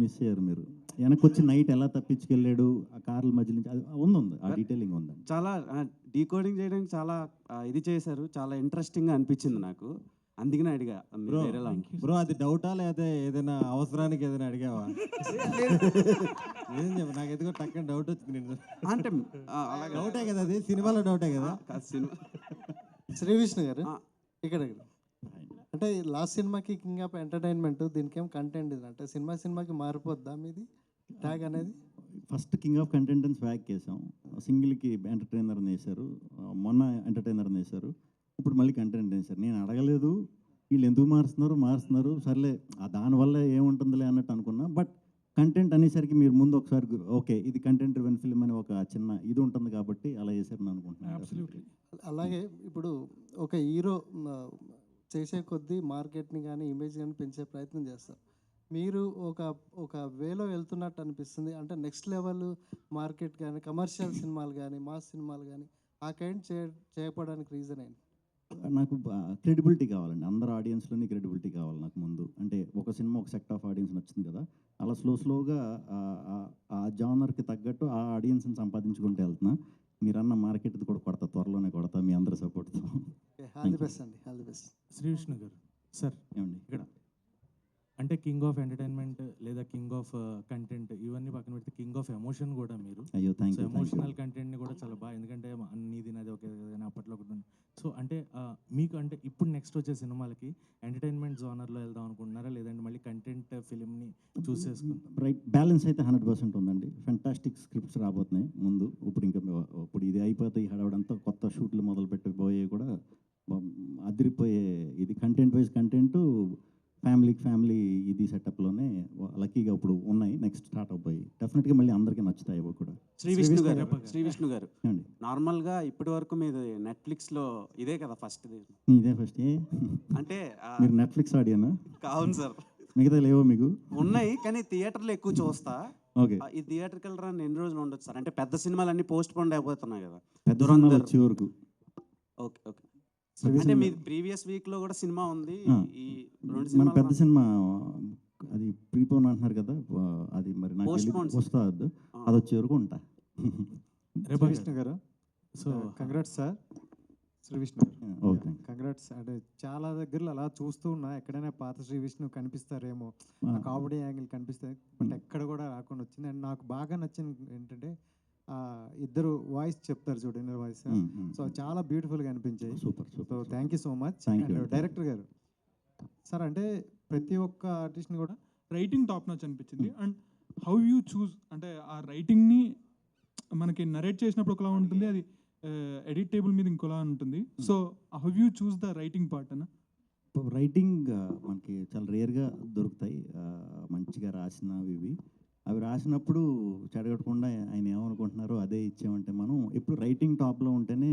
Miss అయ్యారు మీరు. వెనకొచ్చి night ఎలా తప్పించుకెళ్ళాడు ఆ కార్ల మధ్య నుంచి, అది ఉంది ఆ డీటెయిలింగ్ ఉంది. చాలా డీకోడింగ్ చేయడానికి చాలా ఇది చేశారు, చాలా ఇంట్రెస్టింగ్గా అనిపించింది నాకు, అందుకనే అడిగా. బ్రో బ్రో అది డౌటా లేదా ఏదైనా అవసరానికి ఏదైనా అడిగావా? ఏం చెప్పు, నాకు ఎందుకో టక్కన డౌట్ వచ్చింది. నేను అంటే అలాగే డౌటే కదా, అది సినిమాలో డౌటే కదా. సినిమా శ్రీ విష్ణు గారు ఇక్కడ అంటే లాస్ట్ సినిమాకి కింగ్ ఆఫ్ ఎంటర్టైన్మెంట్, దీనికి ఏం కంటెంట్ ఇది అంటే సినిమాకి మారిపోద్దా మీది ట్యాగ్ అనేది? ఫస్ట్ కింగ్ ఆఫ్ కంటెంట్ అని స్వాగ్ చేసాం, సింగిల్కి ఎంటర్టైనర్ అని వేశారు, మొన్న ఎంటర్టైనర్ అని వేశారు, ఇప్పుడు మళ్ళీ కంటెంట్ వేశారు. నేను అడగలేదు వీళ్ళు ఎందుకు మారుస్తున్నారు, సర్లే దానివల్ల ఏముంటుందిలే అన్నట్టు అనుకున్నా. బట్ కంటెంట్ అనేసరికి మీరు ముందు ఒకసారి ఓకే ఇది కంటెంట్ రివెన్ ఫిల్మ్ అని ఒక చిన్న ఇది ఉంటుంది కాబట్టి అలా చేశారని అనుకుంటున్నాను. అలాగే ఇప్పుడు ఒక హీరో చేసే కొద్దీ మార్కెట్ని కానీ ఇమేజ్ కానీ పెంచే ప్రయత్నం చేస్తారు. మీరు ఒక వేలో వెళ్తున్నట్టు అనిపిస్తుంది. అంటే నెక్స్ట్ లెవెల్ మార్కెట్ కానీ కమర్షియల్ సినిమాలు కానీ మాస్ సినిమాలు కానీ ఆ కైండ్ చేయకపోవడానికి రీజన్ ఏంటి? నాకు క్రెడిబిలిటీ కావాలండి, అందరు ఆడియన్స్లోని క్రెడిబిలిటీ కావాలి నాకు ముందు. అంటే ఒక సినిమా ఒక సెక్ట్ ఆఫ్ ఆడియన్స్ నచ్చింది కదా, అలా స్లోగా ఆ జానర్కి తగ్గట్టు ఆ ఆడియన్స్ని సంపాదించుకుంటూ వెళ్తున్నా. మీరన్న మార్కెట్ కూడా కొడతా, త్వరలోనే కొడతా మీ అందరి సపోర్ట్తో. ఆల్ ది బెస్ట్ అండి, all the best. Shri Vishnu గారు సార్, ఏమండి ఇక్కడ అంటే కింగ్ ఆఫ్ ఎంటర్టైన్మెంట్ లేదా కింగ్ ఆఫ్ కంటెంట్ ఇవన్నీ పక్కన పెడితే కింగ్ ఆఫ్ ఎమోషన్ కూడా మీరు. అయ్యో థ్యాంక్ యూ. ఎమోషనల్ కంటెంట్ని కూడా చాలా బాగా, ఎందుకంటే నీది నాది ఒకే కానీ అప్పట్లో ఒకటి ఉంది. సో అంటే మీకు అంటే ఇప్పుడు నెక్స్ట్ వచ్చే సినిమాలకి ఎంటర్టైన్మెంట్ జోనర్లో వెళ్దాం అనుకుంటున్నారా, లేదంటే మళ్ళీ కంటెంట్ ఫిలింని చూస్ చేసుకుంటారు? రైట్, బ్యాలెన్స్ అయితే 100% ఉందండి. ఫెంటాస్టిక్ స్క్రిప్ట్స్ రాబోతున్నాయి ముందు. ఇప్పుడు ఇది అయిపోతే హడావుడంతా కొత్త షూట్లు మొదలు పెట్టబోయే కూడా అదిరిపోయే ఇది కంటెంట్ వైజ్ కంటెంట్ ఫ్యామిలీ ఇది సెటప్లోనే లక్కీగా ఇప్పుడు ఉన్నాయి, నెక్స్ట్ స్టార్ట్ అయిపోయి డెఫినెట్గా మళ్ళీ అందరికీ నచ్చుతాయి అవి కూడా. శ్రీ విష్ణు గారు నార్మల్గా ఇప్పటి వరకు మీరు నెట్ఫ్లిక్స్లో ఇదే కదా ఫస్ట్? ఇదే ఫస్ట్. అంటే మీరు నెట్ఫ్లిక్స్ ఆడియనా? అవును సార్. మిగతా లేవో మీకు? ఉన్నాయి కానీ థియేటర్లో ఎక్కువ చూస్తా. ఓకే, ఈ థియేటర్కి రన్ ఎన్ని రోజులు ఉండొచ్చు సార్? అంటే పెద్ద సినిమాలన్నీ పోస్ట్ పోన్ అయిపోతున్నాయి కదా. పెద్ద సినిమాలు వచ్చే వరకు. Okay okay. అంటే మీ ప్రీవియస్ వీక్లో కూడా సినిమా ఉంది, ఈ రెండు మన సినిమా పెద్ద సినిమా అది ప్రీపోన్ అంటున్నారు కదా, అది మరి నాకు వస్తుంది, అది వచ్చే వరకు ఉంటా. శ్రీ విష్ణు గారు, so congrats sir. Shri Vishnu okay, congrats. అంటే చాలా దగ్గరలో అలా చూస్తూ ఉన్నా, ఎక్కడైనా పాత శ్రీ విష్ణు కనిపిస్తారేమో, కామెడీ యాంగిల్ కనిపిస్తుంది, బట్ ఎక్కడ కూడా రాకుండా వచ్చింది. అండ్ నాకు బాగా నచ్చింది ఏంటంటే ఇద్దరు వాయిస్ చెప్తారు చూడు, ఇన్నర్ వాయిస్, సో చాలా బ్యూటిఫుల్గా అనిపించాయి. Super. So thank you so much. Director గారు సార్, అంటే ప్రతి ఒక్క ఆర్టిస్ట్ని కూడా రైటింగ్ టాప్ నాచ్ అనిపించింది. అండ్ హౌ యూ చూస్, అంటే ఆ రైటింగ్ని మనకి నరేట్ చేసినప్పుడు ఒకలా ఉంటుంది, అది ఎడిట్ టేబుల్ మీద ఇంకోలా ఉంటుంది. So how you choose the writing part అన్న? రైటింగ్ మనకి చాలా రేర్గా దొరుకుతాయి మంచిగా రాసినవి. అవి రాసినప్పుడు చెడగొట్టకుండా ఆయన ఏమనుకుంటున్నారో అదే ఇచ్చామంటే మనం ఎప్పుడు రైటింగ్ టాప్లో ఉంటేనే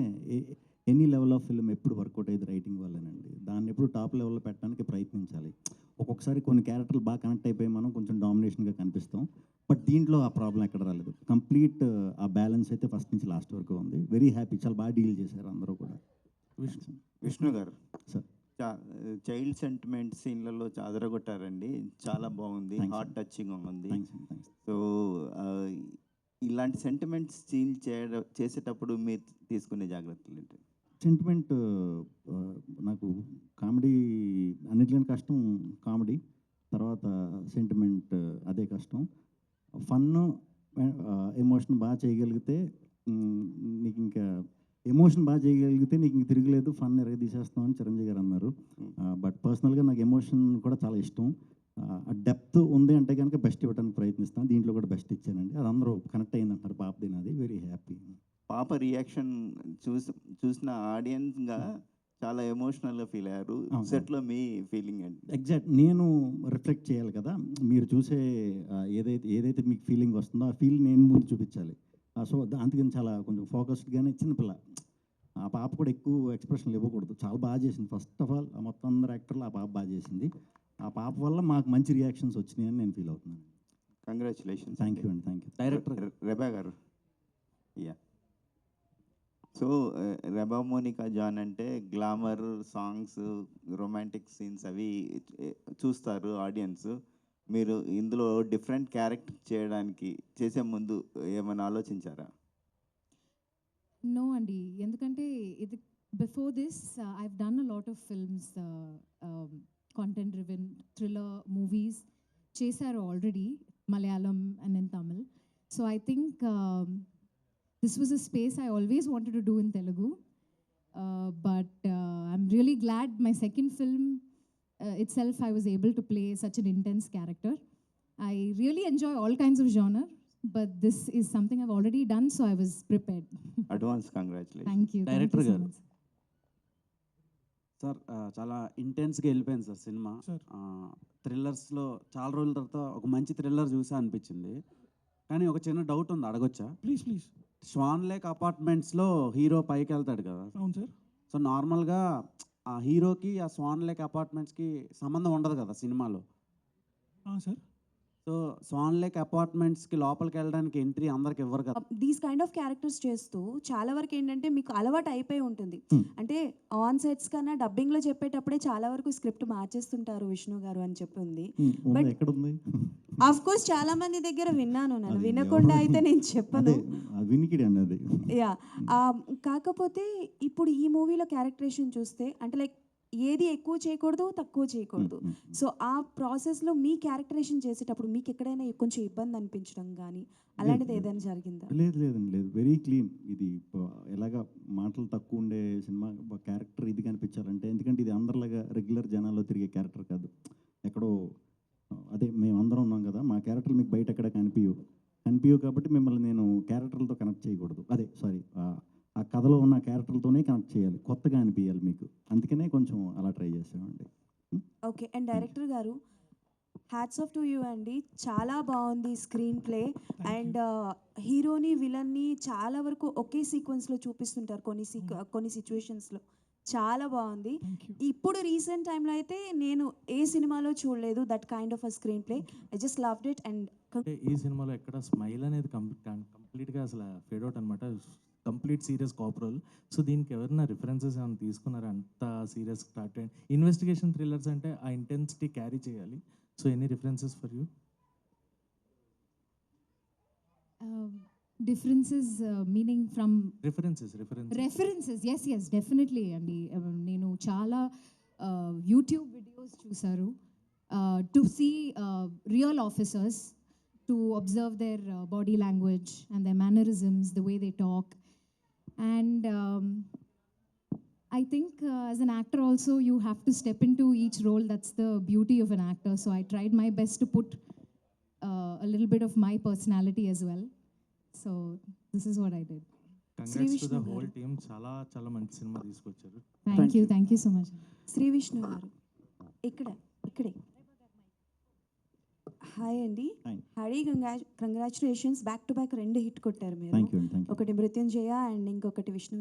ఎనీ లెవెల్ ఆఫ్ ఫిల్మ్ ఎప్పుడు వర్కౌట్ అయ్యేది రైటింగ్ వల్లనండి. దాన్ని ఎప్పుడు టాప్ లెవెల్లో పెట్టడానికి ప్రయత్నించాలి. ఒక్కొక్కసారి కొన్ని క్యారెక్టర్లు బాగా కనెక్ట్ అయిపోయి మనం కొంచెం డామినేషన్గా కనిపిస్తాం, బట్ దీంట్లో ఆ ప్రాబ్లం ఎక్కడ రాలేదు. కంప్లీట్ ఆ బ్యాలెన్స్ అయితే ఫస్ట్ నుంచి లాస్ట్ వరకు ఉంది. వెరీ హ్యాపీ, చాలా బాగా డీల్ చేశారు అందరూ కూడా. విష్ణు గారు సార్, చైల్డ్ సెంటిమెంట్ సీన్లలో చాదరగొట్టారండి, చాలా బాగుంది, హార్ట్ టచింగ్ ఉంది. సో ఇలాంటి సెంటిమెంట్స్ సీన్ చేసేటప్పుడు మీరు తీసుకునే జాగ్రత్తలు ఏంటి? సెంటిమెంట్ నాకు కామెడీ అన్నిటికన్నా కష్టం, కామెడీ తర్వాత సెంటిమెంట్ అదే కష్టం. ఫన్ ఎమోషన్ బాగా చేయగలిగితే నీకు ఇంకా ఎమోషన్ బాగా చేయగలిగితే నీకు ఇంక తిరగలేదు, ఫన్ ఎరగదీసేస్తాం అని చిరంజీవి గారు అన్నారు. బట్ పర్సనల్గా నాకు ఎమోషన్ కూడా చాలా ఇష్టం. ఆ డెప్త్ ఉంది అంటే కనుక బెస్ట్ ఇవ్వడానికి ప్రయత్నిస్తాను. దీంట్లో కూడా బెస్ట్ ఇచ్చానండి, అది అందరూ కనెక్ట్ అయిందంటారు పాపది నాది. Very happy. పాప రియాక్షన్ చూసిన ఆడియన్స్గా చాలా ఎమోషనల్గా ఫీల్ అయ్యారు. సెట్లో మీ ఫీలింగ్ ఏంటి? ఎగ్జాక్ట్ నేను రిఫ్లెక్ట్ చేయాలి కదా, మీరు చూసే ఏదైతే మీకు ఫీలింగ్ వస్తుందో ఆ ఫీల్ నేను ముందు చూపించాలి. సో అందుకని చాలా కొంచెం ఫోకస్డ్గానే, చిన్నపిల్ల ఆ పాప కూడా ఎక్కువ ఎక్స్ప్రెషన్లు ఇవ్వకూడదు. చాలా బాగా చేసింది. ఫస్ట్ ఆఫ్ ఆల్ మొత్తం అందరు యాక్టర్లు ఆ పాప బాగా చేసింది. ఆ పాప వల్ల మాకు మంచి రియాక్షన్స్ వచ్చినాయని నేను ఫీల్ అవుతున్నాను. కంగ్రాచులేషన్స్. థ్యాంక్ యూ అండి, థ్యాంక్ యూ. డైరెక్టర్ రెబా గారు, యా. సో రెబా మోనికా జాన్ అంటే గ్లామర్ సాంగ్స్, రొమాంటిక్ సీన్స్ అవి చూస్తారు ఆడియన్స్. మీరు ఇందులో డిఫరెంట్ క్యారెక్టర్ చేయడానికి చేసే ముందు ఏమైనా ఆలోచించారా? నో అండి, ఎందుకంటే ఇది before this I've done a lot of films, content driven thriller movies చేశారు already, Malayalam and in Tamil. So I think this was a space I always wanted to do in Telugu. But I'm really glad my second film itself I was able to play such an intense character. I really enjoy all kinds of genre, but this is something I've already done, so I was prepared. Advance congratulation. Thank you. Director Thank you so garu. much. Sir చాలా ఇంటెన్స్గా వెళ్ళిపోయింది sir cinema. Sir. థ్రిల్లర్స్లో చాలా రోజుల తర్వాత ఒక మంచి thriller చూసా అనిపించింది. కానీ ఒక చిన్న డౌట్ ఉంది, అడగొచ్చా? Please please. స్వాన్ లేక్ అపార్ట్మెంట్స్లో హీరో పైకి వెళ్తాడు కదా. అవును సార్. సో నార్మల్గా ఆ హీరోకి ఆ స్వాన్ లేక్ అపార్ట్మెంట్స్కి సంబంధం ఉండదు కదా సినిమాలో. సార్. సో స్వాన్ లేక్ అపార్ట్మెంట్స్కి లోపలికి వెళ్ళడానికి ఎంట్రీ అందరికి ఇవ్వరు కదా. దీస్ కైండ్ ఆఫ్ క్యారెక్టర్స్ చేస్తూ చాలా వరకు ఏంటంటే మీకు అలవాటు అయిపోయి ఉంటుంది. అంటే ఆన్ సెట్స్ కన్నా డబ్బింగ్లో చెప్పేటప్పుడే చాలా వరకు స్క్రిప్ట్ మార్చేస్తుంటారు విష్ణు గారు అని చెప్పి ఉంది. బట్ ఎక్కడుంది? ఆఫ్ కోర్స్ చాలా మంది దగ్గర విన్నాను, నేను వినకుండా అయితే నేను చెప్పను. వినికిడి అండి అది. యా, కాకపోతే ఇప్పుడు ఈ మూవీలో క్యారెక్టరేషన్ చూస్తే అంటే లైక్ ఏది ఎక్కువ చేయకూడదు, తక్కువ చేయకూడదు. సో ఆ ప్రాసెస్లో మీ క్యారెక్టరేషన్ చేసేటప్పుడు మీకు ఎక్కడైనా కొంచెం ఇబ్బంది అనిపించడం కానీ అలాంటిది ఏదైనా జరిగిందా? లేదండి, లేదు. Very clean. ఇది ఎలాగా మాటలు తక్కువ ఉండే సినిమా క్యారెక్టర్ ఇది కనిపించాలంటే, ఎందుకంటే ఇది అందరిలాగా రెగ్యులర్ జనాల్లో తిరిగే క్యారెక్టర్ కాదు. ఎక్కడో అదే మేమందరం ఉన్నాం కదా, మా క్యారెక్టర్ మీకు బయట ఎక్కడ కనిపించవు కాబట్టి మిమ్మల్ని నేను క్యారెక్టర్లతో కనెక్ట్ చేయకూడదు. అదే సారీ, ఆ కథలో ఉన్న క్యారెక్టర్లతోనే కనెక్ట్ చేయాలి, కొత్తగా అనిపించాలి మీకు. అందుకనే కొంచెం అలా ట్రై చేసామండి. ఓకే. అండ్ డైరెక్టర్ గారు, హ్యాట్స్ ఆఫ్ టు యూ అండి, చాలా బాగుంది స్క్రీన్ ప్లే. అండ్ హీరోని విలన్ని చాలా వరకు ఒకే సీక్వెన్స్లో చూపిస్తుంటారు కొన్ని సిచ్యువేషన్స్లో. చాలా బాగుంది. ఇప్పుడు రీసెంట్ టైంలో అయితే నేను ఏ సినిమాలో చూడలేదు that kind of a screenplay. I just loved it. And ఈ సినిమాలో ఎక్కడ స్మైల్ అనేది కంప్లీట్గా అసలు ఫేడ్ అవుట్ అనమాట. కంప్లీట్ సీరియస్ కాపరల్. సో దీనికి ఎవరైనా రిఫరెన్సెస్ ఏమైనా తీసుకున్నారా? అంత సీరియస్ స్టార్ట్ అయ్యి ఇన్వెస్టిగేషన్ థ్రిల్లర్స్ అంటే ఆ ఇంటెన్సిటీ క్యారీ చేయాలి. So any references for you? Differences meaning from references. Yes, definitely అండి. నేను చాలా యూట్యూబ్ వీడియోస్ చూసారు to see real officers, to observe their body language and their mannerisms, the way they talk. And I think as an actor also you have to step into each role. That's the beauty of an actor. So I tried my best to put a little bit of my personality as well. So this is what I did. Congrats to the whole team. చాలా చాలా మంచి cinema తీసుకొచ్చారు. Thank you so much. Shri Vishnu గారు ఇక్కడే. Hi అండి. Hi, congratulations. Back to back 2 hit కొట్టారు మీరు. Thank you అండి. ఒకటి మృత్యుంజయ అండ్ ఇంకొకటి విష్ణు